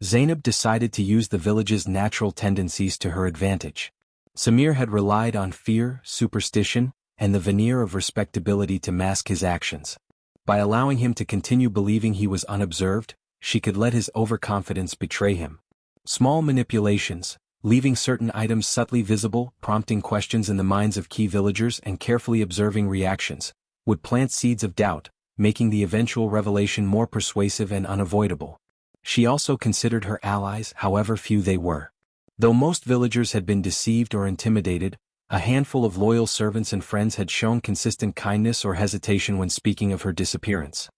Zainab decided to use the village's natural tendencies to her advantage. Samir had relied on fear, superstition, and the veneer of respectability to mask his actions. By allowing him to continue believing he was unobserved, she could let his overconfidence betray him. Small manipulations, leaving certain items subtly visible, prompting questions in the minds of key villagers and carefully observing reactions, would plant seeds of doubt, making the eventual revelation more persuasive and unavoidable. She also considered her allies, however few they were. Though most villagers had been deceived or intimidated, a handful of loyal servants and friends had shown consistent kindness or hesitation when speaking of her disappearance.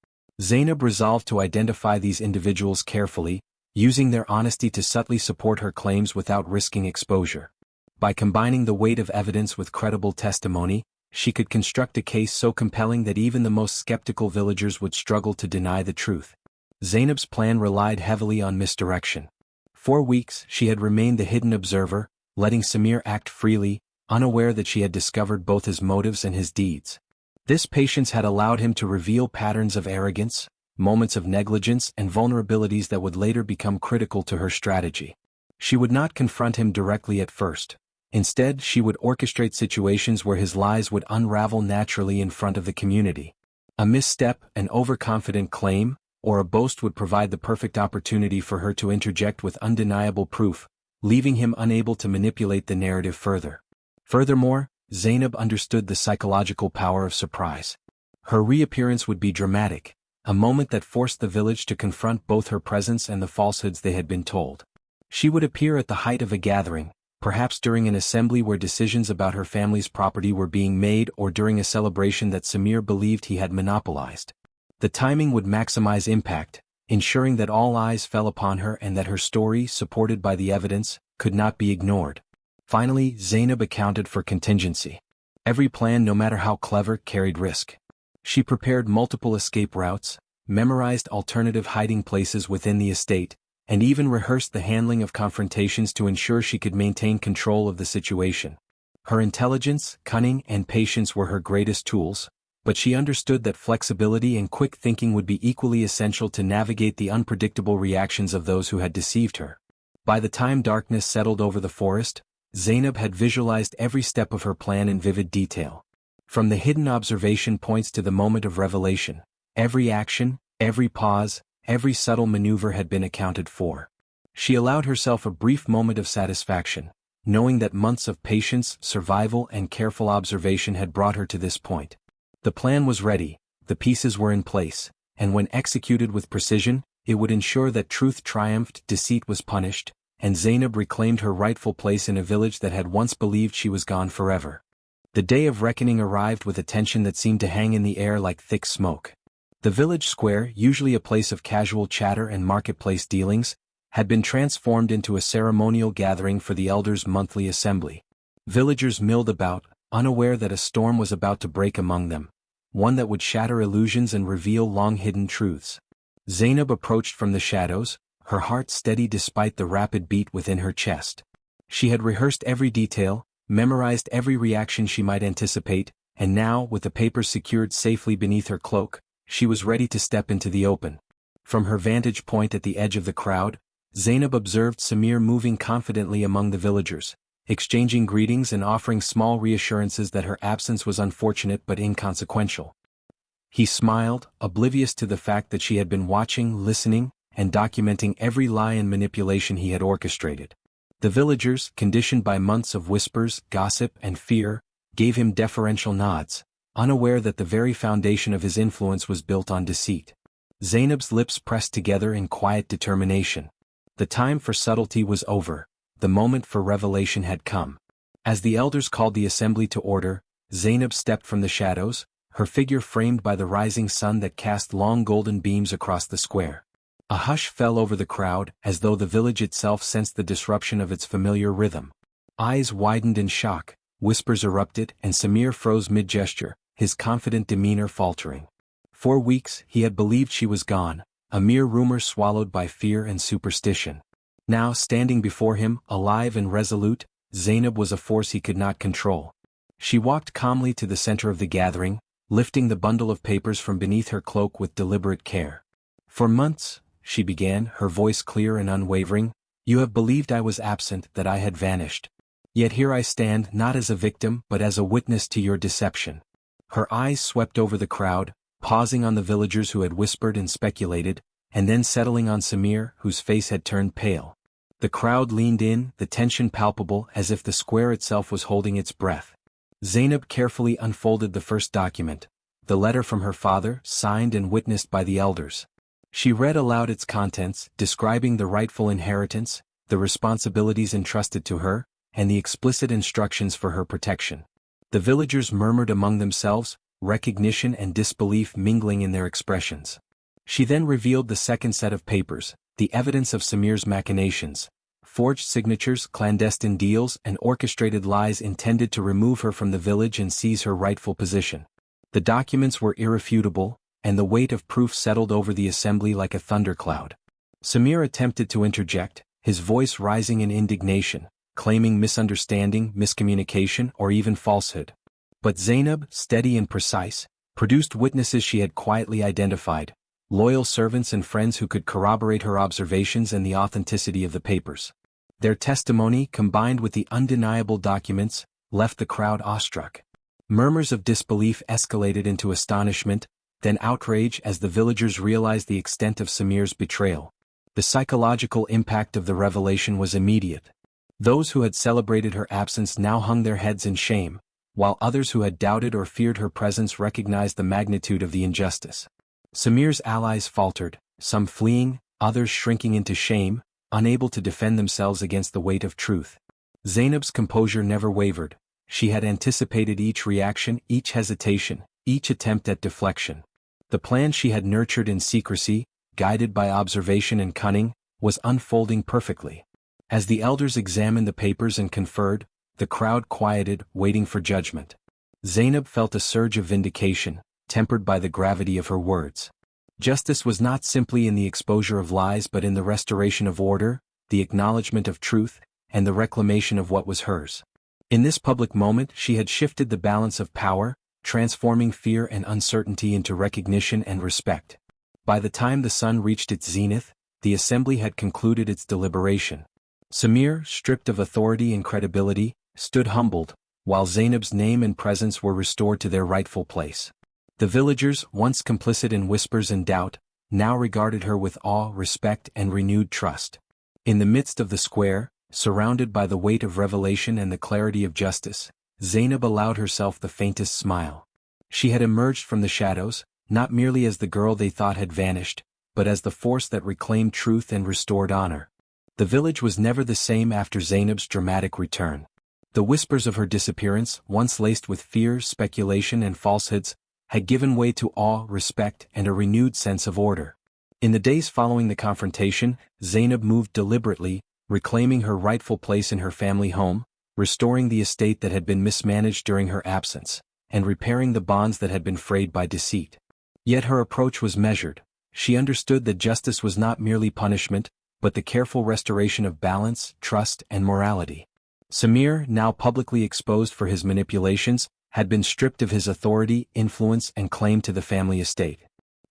Zainab resolved to identify these individuals carefully, using their honesty to subtly support her claims without risking exposure. By combining the weight of evidence with credible testimony, she could construct a case so compelling that even the most skeptical villagers would struggle to deny the truth. Zainab's plan relied heavily on misdirection. For weeks she had remained the hidden observer, letting Samir act freely, unaware that she had discovered both his motives and his deeds. This patience had allowed him to reveal patterns of arrogance, moments of negligence, and vulnerabilities that would later become critical to her strategy. She would not confront him directly at first. Instead, she would orchestrate situations where his lies would unravel naturally in front of the community. A misstep, an overconfident claim, or a boast would provide the perfect opportunity for her to interject with undeniable proof, leaving him unable to manipulate the narrative further. Furthermore, Zainab understood the psychological power of surprise. Her reappearance would be dramatic, a moment that forced the village to confront both her presence and the falsehoods they had been told. She would appear at the height of a gathering, perhaps during an assembly where decisions about her family's property were being made or during a celebration that Samir believed he had monopolized. The timing would maximize impact, ensuring that all eyes fell upon her and that her story, supported by the evidence, could not be ignored. Finally, Zainab accounted for contingency. Every plan, no matter how clever, carried risk. She prepared multiple escape routes, memorized alternative hiding places within the estate, and even rehearsed the handling of confrontations to ensure she could maintain control of the situation. Her intelligence, cunning, and patience were her greatest tools, but she understood that flexibility and quick thinking would be equally essential to navigate the unpredictable reactions of those who had deceived her. By the time darkness settled over the forest, Zainab had visualized every step of her plan in vivid detail. From the hidden observation points to the moment of revelation, every action, every pause, every subtle maneuver had been accounted for. She allowed herself a brief moment of satisfaction, knowing that months of patience, survival, and careful observation had brought her to this point. The plan was ready, the pieces were in place, and when executed with precision, it would ensure that truth triumphed, deceit was punished, and Zainab reclaimed her rightful place in a village that had once believed she was gone forever. The day of reckoning arrived with a tension that seemed to hang in the air like thick smoke. The village square, usually a place of casual chatter and marketplace dealings, had been transformed into a ceremonial gathering for the elders' monthly assembly. Villagers milled about, unaware that a storm was about to break among them, one that would shatter illusions and reveal long-hidden truths. Zainab approached from the shadows, her heart steady despite the rapid beat within her chest. She had rehearsed every detail, memorized every reaction she might anticipate, and now, with the papers secured safely beneath her cloak, she was ready to step into the open. From her vantage point at the edge of the crowd, Zainab observed Samir moving confidently among the villagers, exchanging greetings and offering small reassurances that her absence was unfortunate but inconsequential. He smiled, oblivious to the fact that she had been watching, listening, and documenting every lie and manipulation he had orchestrated. The villagers, conditioned by months of whispers, gossip, and fear, gave him deferential nods, unaware that the very foundation of his influence was built on deceit. Zainab's lips pressed together in quiet determination. The time for subtlety was over, the moment for revelation had come. As the elders called the assembly to order, Zainab stepped from the shadows, her figure framed by the rising sun that cast long golden beams across the square. A hush fell over the crowd, as though the village itself sensed the disruption of its familiar rhythm. Eyes widened in shock, whispers erupted, and Samir froze mid-gesture, his confident demeanor faltering. For weeks, he had believed she was gone, a mere rumor swallowed by fear and superstition. Now, standing before him, alive and resolute, Zainab was a force he could not control. She walked calmly to the center of the gathering, lifting the bundle of papers from beneath her cloak with deliberate care. "For months," she began, her voice clear and unwavering, "you have believed I was absent, that I had vanished. Yet here I stand, not as a victim but as a witness to your deception." Her eyes swept over the crowd, pausing on the villagers who had whispered and speculated, and then settling on Samir, whose face had turned pale. The crowd leaned in, the tension palpable, as if the square itself was holding its breath. Zainab carefully unfolded the first document, the letter from her father, signed and witnessed by the elders. She read aloud its contents, describing the rightful inheritance, the responsibilities entrusted to her, and the explicit instructions for her protection. The villagers murmured among themselves, recognition and disbelief mingling in their expressions. She then revealed the second set of papers, the evidence of Samir's machinations, forged signatures, clandestine deals, and orchestrated lies intended to remove her from the village and seize her rightful position. The documents were irrefutable, and the weight of proof settled over the assembly like a thundercloud. Samir attempted to interject, his voice rising in indignation, claiming misunderstanding, miscommunication, or even falsehood. But Zainab, steady and precise, produced witnesses she had quietly identified, loyal servants and friends who could corroborate her observations and the authenticity of the papers. Their testimony, combined with the undeniable documents, left the crowd awestruck. Murmurs of disbelief escalated into astonishment, then outrage as the villagers realized the extent of Samir's betrayal. The psychological impact of the revelation was immediate. Those who had celebrated her absence now hung their heads in shame, while others who had doubted or feared her presence recognized the magnitude of the injustice. Samir's allies faltered, some fleeing, others shrinking into shame, unable to defend themselves against the weight of truth. Zainab's composure never wavered. She had anticipated each reaction, each hesitation, each attempt at deflection. The plan she had nurtured in secrecy, guided by observation and cunning, was unfolding perfectly. As the elders examined the papers and conferred, the crowd quieted, waiting for judgment. Zainab felt a surge of vindication, tempered by the gravity of her words. Justice was not simply in the exposure of lies but in the restoration of order, the acknowledgement of truth, and the reclamation of what was hers. In this public moment she had shifted the balance of power, transforming fear and uncertainty into recognition and respect. By the time the sun reached its zenith, the assembly had concluded its deliberation. Samir, stripped of authority and credibility, stood humbled, while Zainab's name and presence were restored to their rightful place. The villagers, once complicit in whispers and doubt, now regarded her with awe, respect, and renewed trust. In the midst of the square, surrounded by the weight of revelation and the clarity of justice, Zainab allowed herself the faintest smile. She had emerged from the shadows, not merely as the girl they thought had vanished, but as the force that reclaimed truth and restored honor. The village was never the same after Zainab's dramatic return. The whispers of her disappearance, once laced with fear, speculation, and falsehoods, had given way to awe, respect, and a renewed sense of order. In the days following the confrontation, Zainab moved deliberately, reclaiming her rightful place in her family home, restoring the estate that had been mismanaged during her absence, and repairing the bonds that had been frayed by deceit. Yet her approach was measured. She understood that justice was not merely punishment, but the careful restoration of balance, trust, and morality. Samir, now publicly exposed for his manipulations, had been stripped of his authority, influence, and claim to the family estate.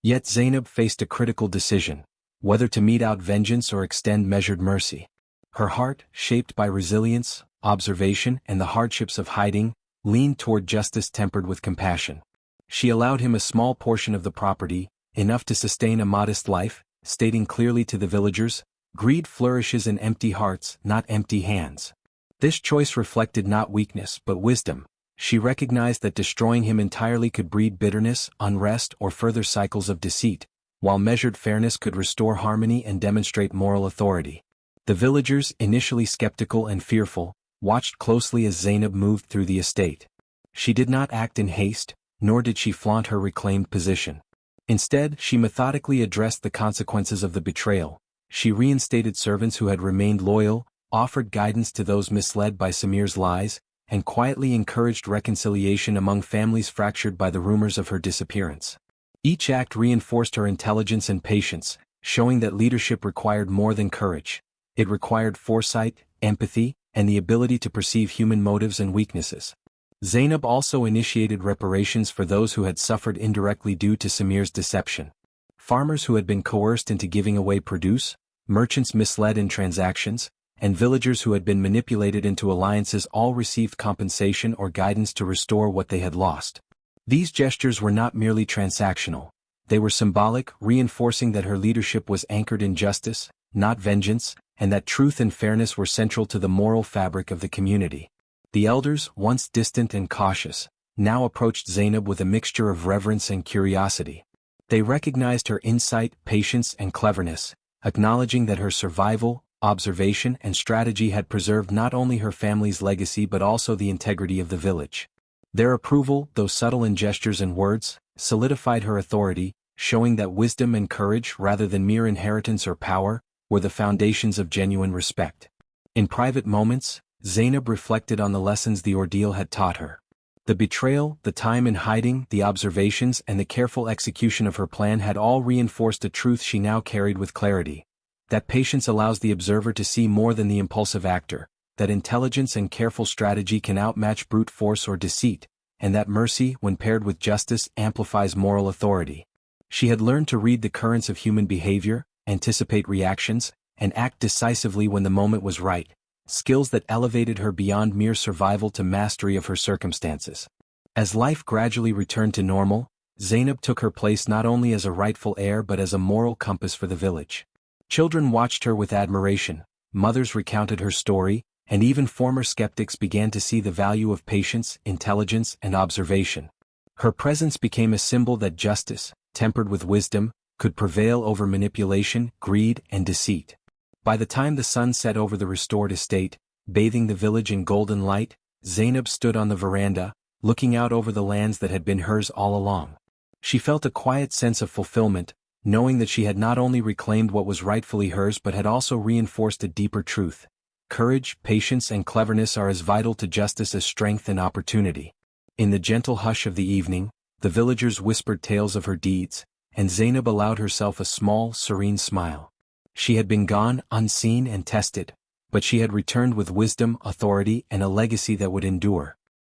Yet Zainab faced a critical decision, whether to mete out vengeance or extend measured mercy. Her heart, shaped by resilience, observation, and the hardships of hiding, leaned toward justice tempered with compassion. She allowed him a small portion of the property, enough to sustain a modest life, stating clearly to the villagers, "Greed flourishes in empty hearts, not empty hands." This choice reflected not weakness but wisdom. She recognized that destroying him entirely could breed bitterness, unrest, or further cycles of deceit, while measured fairness could restore harmony and demonstrate moral authority. The villagers, initially skeptical and fearful, watched closely as Zainab moved through the estate. She did not act in haste, nor did she flaunt her reclaimed position. Instead, she methodically addressed the consequences of the betrayal. She reinstated servants who had remained loyal, offered guidance to those misled by Samir's lies, and quietly encouraged reconciliation among families fractured by the rumors of her disappearance. Each act reinforced her intelligence and patience, showing that leadership required more than courage. It required foresight, empathy, and the ability to perceive human motives and weaknesses. Zainab also initiated reparations for those who had suffered indirectly due to Samir's deception. Farmers who had been coerced into giving away produce, merchants misled in transactions, and villagers who had been manipulated into alliances all received compensation or guidance to restore what they had lost. These gestures were not merely transactional. They were symbolic, reinforcing that her leadership was anchored in justice, not vengeance, and that truth and fairness were central to the moral fabric of the community. The elders, once distant and cautious, now approached Zainab with a mixture of reverence and curiosity. They recognized her insight, patience, and cleverness, acknowledging that her survival, observation, and strategy had preserved not only her family's legacy but also the integrity of the village. Their approval, though subtle in gestures and words, solidified her authority, showing that wisdom and courage, rather than mere inheritance or power, were the foundations of genuine respect. In private moments, Zainab reflected on the lessons the ordeal had taught her. The betrayal, the time in hiding, the observations, and the careful execution of her plan had all reinforced a truth she now carried with clarity: that patience allows the observer to see more than the impulsive actor, that intelligence and careful strategy can outmatch brute force or deceit, and that mercy, when paired with justice, amplifies moral authority. She had learned to read the currents of human behavior, anticipate reactions, and act decisively when the moment was right, skills that elevated her beyond mere survival to mastery of her circumstances. As life gradually returned to normal, Zainab took her place not only as a rightful heir but as a moral compass for the village. Children watched her with admiration, mothers recounted her story, and even former skeptics began to see the value of patience, intelligence, and observation. Her presence became a symbol that justice, tempered with wisdom, could prevail over manipulation, greed, and deceit. By the time the sun set over the restored estate, bathing the village in golden light, Zainab stood on the veranda, looking out over the lands that had been hers all along. She felt a quiet sense of fulfillment, knowing that she had not only reclaimed what was rightfully hers but had also reinforced a deeper truth: courage, patience, and cleverness are as vital to justice as strength and opportunity. In the gentle hush of the evening, the villagers whispered tales of her deeds, and Zainab allowed herself a small, serene smile. She had been gone, unseen and tested, but she had returned with wisdom, authority, and a legacy that would endure.